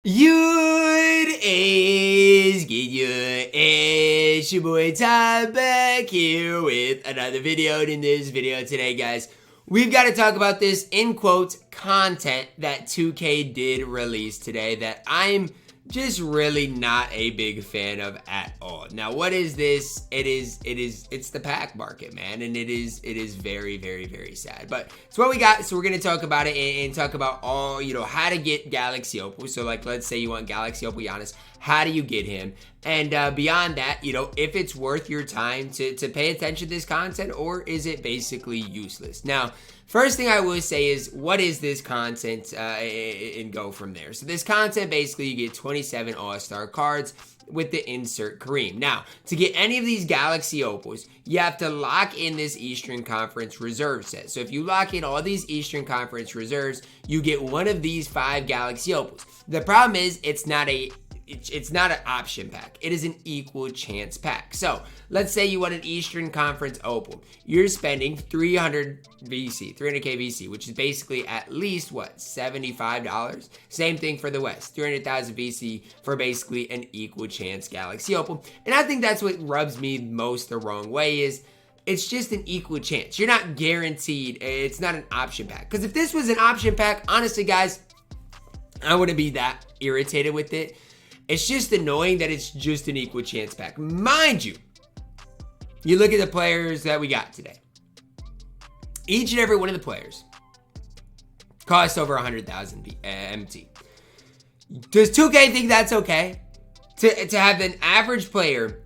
It is it's your boy Ty back here with another video. And in this video today, guys, we've got to talk about this, in quotes, content that 2K did release today that I'm just really not a big fan of at all. Now, what is this? It's the pack market, man, and it is very, very, very sad. But it's what we got, so we're gonna talk about it and talk about all, how to get Galaxy Opal. So, like, let's say you want Galaxy Opal Giannis, how do you get him? And beyond that, if it's worth your time to pay attention to this content, or is it basically useless? Now, first thing I will say is, what is this content, and go from there. So this content, basically, you get 27 All-Star cards with the insert Kareem. Now, to get any of these Galaxy Opals, you have to lock in this Eastern Conference Reserve set. So if you lock in all these Eastern Conference Reserves, you get one of these 5 Galaxy Opals. The problem is, it's not an option pack. It is an equal chance pack. So let's say you want an Eastern Conference Opal. You're spending 300 VC, 300K VC, which is basically at least, what, $75? Same thing for the West, 300,000 VC for basically an equal chance Galaxy Opal. And I think that's what rubs me most the wrong way is, it's just an equal chance. You're not guaranteed. It's not an option pack. Because if this was an option pack, honestly, guys, I wouldn't be that irritated with it. It's just annoying that it's just an equal chance pack. Mind you, you look at the players that we got today. Each and every one of the players costs over 100,000 MT. Does 2K think that's okay? To have an average player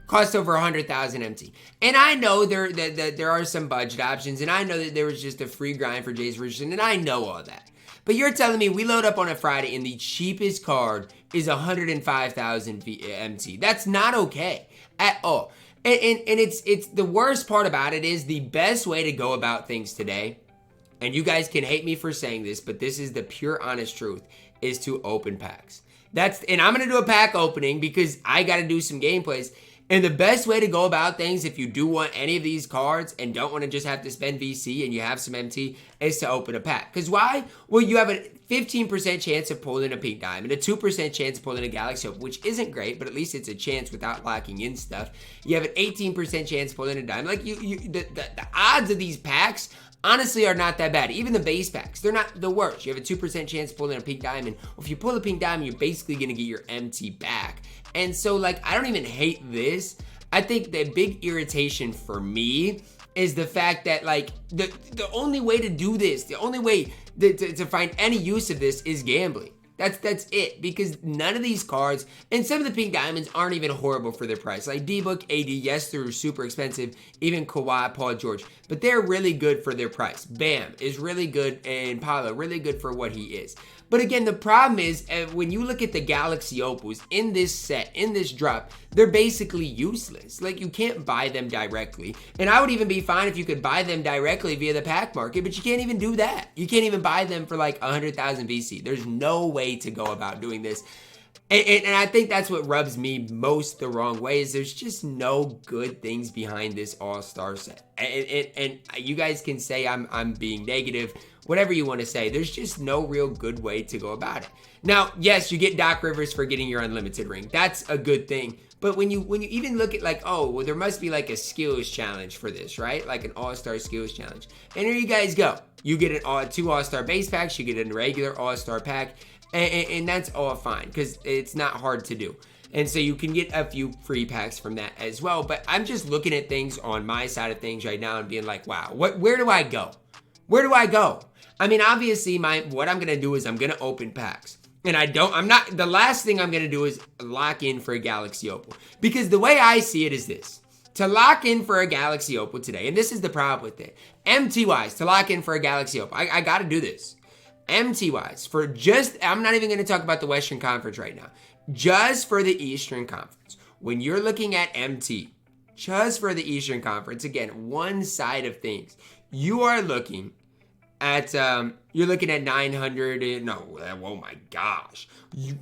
cost over 100,000 MT. And I know there are some budget options, and I know that there was just a free grind for Jayson Tatum, and I know all that. But you're telling me we load up on a Friday and the cheapest card is 105,000 MT. That's not okay at all. And it's the worst part about it is the best way to go about things today, and you guys can hate me for saying this, but this is the pure honest truth, is to open packs. And I'm going to do a pack opening because I got to do some gameplays. And the best way to go about things, if you do want any of these cards and don't want to just have to spend VC and you have some MT, is to open a pack. Because why? Well, you have a 15% chance of pulling a pink diamond, a 2% chance of pulling a Galaxy Opal, which isn't great, but at least it's a chance without locking in stuff. You have an 18% chance of pulling a diamond. Like, the odds of these packs, honestly, are not that bad. Even the base packs, they're not the worst. You have a 2% chance of pulling a pink diamond. Well, if you pull a pink diamond, you're basically going to get your MT back. And so, like, I don't even hate this. I think the big irritation for me is the fact that, like, the only way to do this, the only way to find any use of this is gambling. That's it, because none of these cards, and some of the pink diamonds aren't even horrible for their price. Like D-Book, AD, yes, they're super expensive. Even Kawhi, Paul George, but they're really good for their price. Bam is really good, and Paolo, really good for what he is. But again, the problem is, when you look at the Galaxy Opals in this set, in this drop, they're basically useless. Like, you can't buy them directly. And I would even be fine if you could buy them directly via the pack market, but you can't even do that. You can't even buy them for like 100,000 VC. There's no way to go about doing this. And I think that's what rubs me most the wrong way, is there's just no good things behind this All-Star set. And you guys can say I'm being negative, whatever you want to say. There's just no real good way to go about it. Now, yes, you get Doc Rivers for getting your unlimited ring. That's a good thing. But when you even look at, like, oh, well, there must be like a skills challenge for this, right? Like an All-Star skills challenge. And here you guys go. You get 2 All-Star base packs. You get a regular All-Star pack. And that's all fine, because it's not hard to do. And so you can get a few free packs from that as well. But I'm just looking at things on my side of things right now and being like, wow, where do I go? Where do I go? I mean, obviously, what I'm going to do is I'm going to open packs. And the last thing I'm going to do is lock in for a Galaxy Opal. Because the way I see it is this. To lock in for a Galaxy Opal today, and this is the problem with it, MT-wise, to lock in for a Galaxy Opal, I got to do this. MT-wise, I'm not even going to talk about the Western Conference right now. Just for the Eastern Conference. When you're looking at MT, just for the Eastern Conference, again, one side of things, you are looking at, 900, oh my gosh.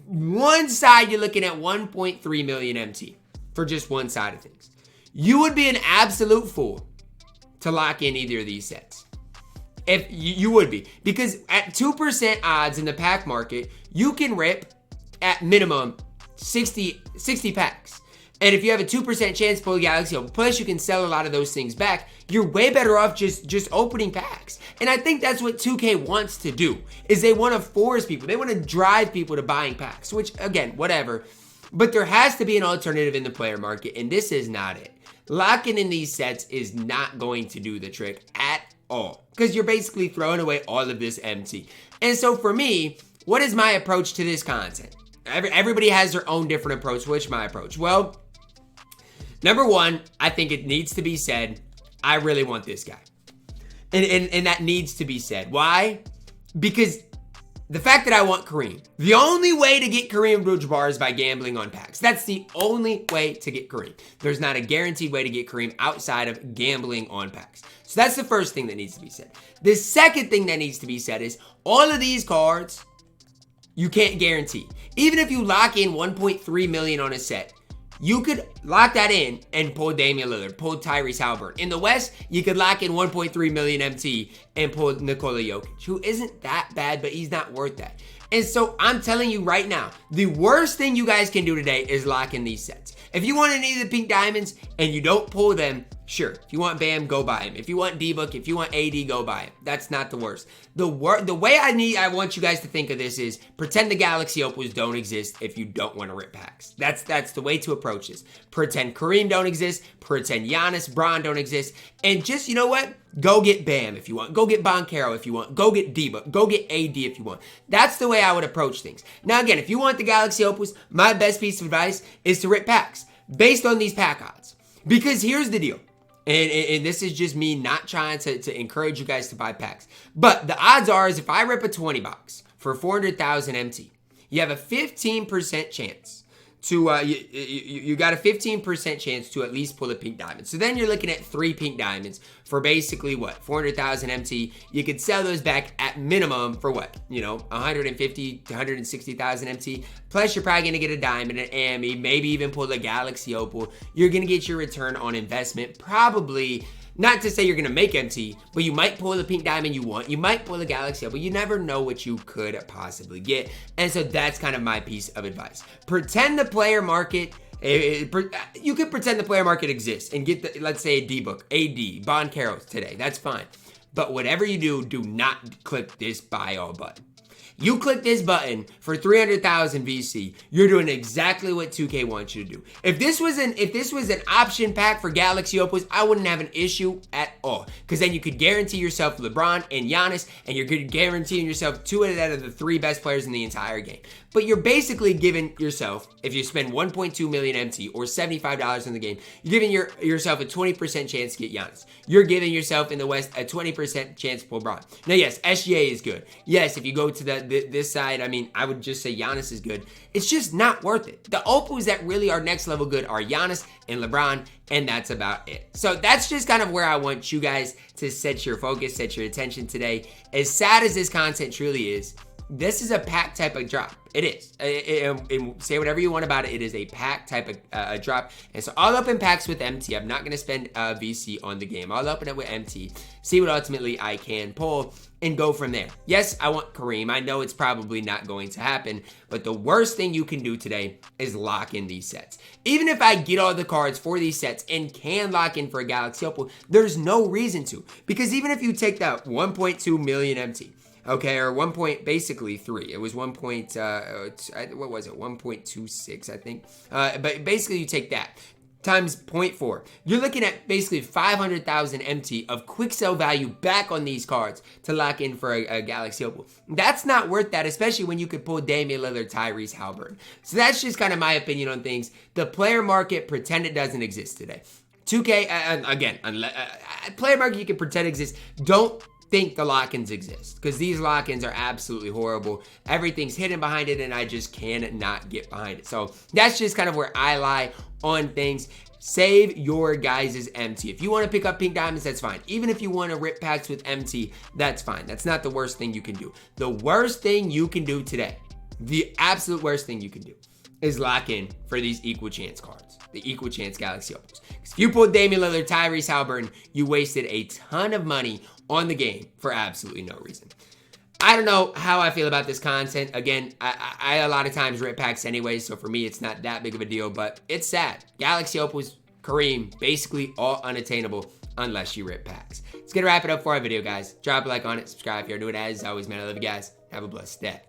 One side, you're looking at 1.3 million MT for just one side of things. You would be an absolute fool to lock in either of these sets. If you would be. Because at 2% odds in the pack market, you can rip at minimum 60 packs. And if you have a 2% chance to pull a Galaxy Opal, plus you can sell a lot of those things back, you're way better off just opening packs. And I think that's what 2K wants to do, is they want to force people. They want to drive people to buying packs, which, again, whatever. But there has to be an alternative in the player market, and this is not it. Locking in these sets is not going to do the trick at all, because you're basically throwing away all of this empty. And so for me, what is my approach to this content? Everybody has their own different approach. What's my approach? Well, number one, I think it needs to be said, I really want this guy. And that needs to be said. Why? Because the fact that I want Kareem, the only way to get Kareem Abdul Jabbar is by gambling on packs. That's the only way to get Kareem. There's not a guaranteed way to get Kareem outside of gambling on packs. So that's the first thing that needs to be said. The second thing that needs to be said is all of these cards, you can't guarantee. Even if you lock in 1.3 million on a set, you could lock that in and pull Damian Lillard, pull Tyrese Haliburton. In the West, you could lock in 1.3 million MT and pull Nikola Jokic, who isn't that bad, but he's not worth that. And so I'm telling you right now, the worst thing you guys can do today is lock in these sets. If you want any of the pink diamonds and you don't pull them, sure. If you want Bam, go buy him. If you want D-Book, if you want AD, go buy him. That's not the worst. The way I want you guys to think of this is pretend the Galaxy Opals don't exist if you don't want to rip packs. That's the way to approach this. Pretend Kareem don't exist. Pretend Giannis, Brown don't exist. And just, you know what? Go get Bam if you want. Go get Banchero if you want. Go get D-Book. Go get AD if you want. That's the way I would approach things. Now again, if you want the Galaxy Opals, my best piece of advice is to rip packs based on these pack odds. Because here's the deal. And this is just me not trying to encourage you guys to buy packs. But the odds are is if I rip a 20 box for 400,000 MT, you have a 15% chance to, you got a 15% chance to at least pull a pink diamond. So then you're looking at 3 pink diamonds for basically what? 400,000 MT. You could sell those back at minimum for what? 150 to 160,000 MT. Plus you're probably going to get a diamond, an AME, maybe even pull a Galaxy Opal. You're going to get your return on investment. Probably, not to say you're going to make MT, but you might pull the pink diamond you want. You might pull a Galaxy Opal. You never know what you could possibly get. And so that's kind of my piece of advice. Pretend the player market, you could pretend the player market exists and get, let's say, a D-Book, AD, Banchero today. That's fine. But whatever you do, do not click this buy all button. You click this button for 300,000 VC, you're doing exactly what 2K wants you to do. If this was an option pack for Galaxy Opals, I wouldn't have an issue at all. Because then you could guarantee yourself LeBron and Giannis, and you're guaranteeing yourself 2 out of the 3 best players in the entire game. But you're basically giving yourself, if you spend 1.2 million MT or $75 in the game, you're giving yourself a 20% chance to get Giannis. You're giving yourself in the West a 20% chance to pull Braun. Now, yes, SGA is good. Yes, if you go to this side, I mean, I would just say Giannis is good. It's just not worth it. The Opals that really are next level good are Giannis and LeBron, and that's about it. So that's just kind of where I want you guys to set your focus, set your attention today. As sad as this content truly is, this is a pack type of drop. It is. Say whatever you want about it. It is a pack type of drop. And so I'll open packs with MT. I'm not going to spend VC on the game. I'll open it with MT, see what ultimately I can pull, and go from there. Yes, I want Kareem. I know it's probably not going to happen, but the worst thing you can do today is lock in these sets. Even if I get all the cards for these sets and can lock in for a Galaxy Opal, there's no reason to. Because even if you take that 1.2 million MT, okay, or basically 3. It was 1. What was it? 1.26, I think. But basically, you take that times 0.4. You're looking at basically 500,000 MT of quick sell value back on these cards to lock in for a Galaxy Opal. That's not worth that, especially when you could pull Damian Lillard, Tyrese Haliburton. So that's just kind of my opinion on things. The player market, pretend it doesn't exist today. 2K, again, player market you can pretend exists. Don't think the lock-ins exist, because these lock-ins are absolutely horrible. Everything's hidden behind it, and I just cannot get behind it. So that's just kind of where I lie on things. Save your guys' MT. If you want to pick up pink diamonds, that's fine. Even if you want to rip packs with MT, that's fine. That's not the worst thing you can do. The worst thing you can do today, the absolute worst thing you can do, is lock in for these equal chance cards, the equal chance Galaxy Opals. If you pulled Damian Lillard, Tyrese Haliburton, you wasted a ton of money on the game for absolutely no reason. I don't know how I feel about this content. Again, I a lot of times rip packs anyway, so for me, it's not that big of a deal, but it's sad. Galaxy Opals, Kareem, basically all unattainable unless you rip packs. It's going to wrap it up for our video, guys. Drop a like on it, subscribe if you're new, and as always, man, I love you guys. Have a blessed day.